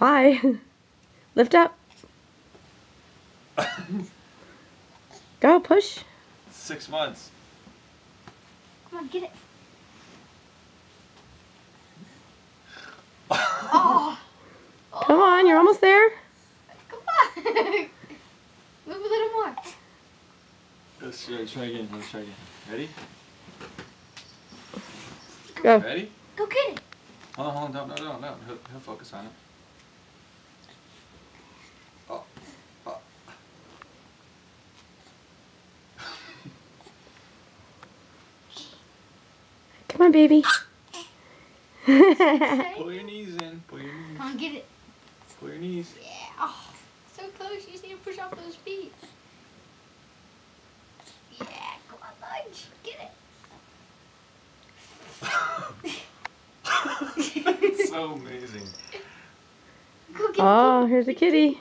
Hi. Lift up. Go, push. 6 months. Come on, get it. Oh. Come on, you're almost there. Come on. Move a little more. Let's try again. Let's try again. Ready? Go. Ready? Go get it. Hold on. No. He'll focus on it. Oh. Come on, baby. Pull your knees in. Pull your knees. Come on, get it. Pull your knees. Yeah. Oh, so close. You just need to push off those feet. Yeah. Come on, lunge. Get it. It's so amazing. Go get Oh, here's a kitty.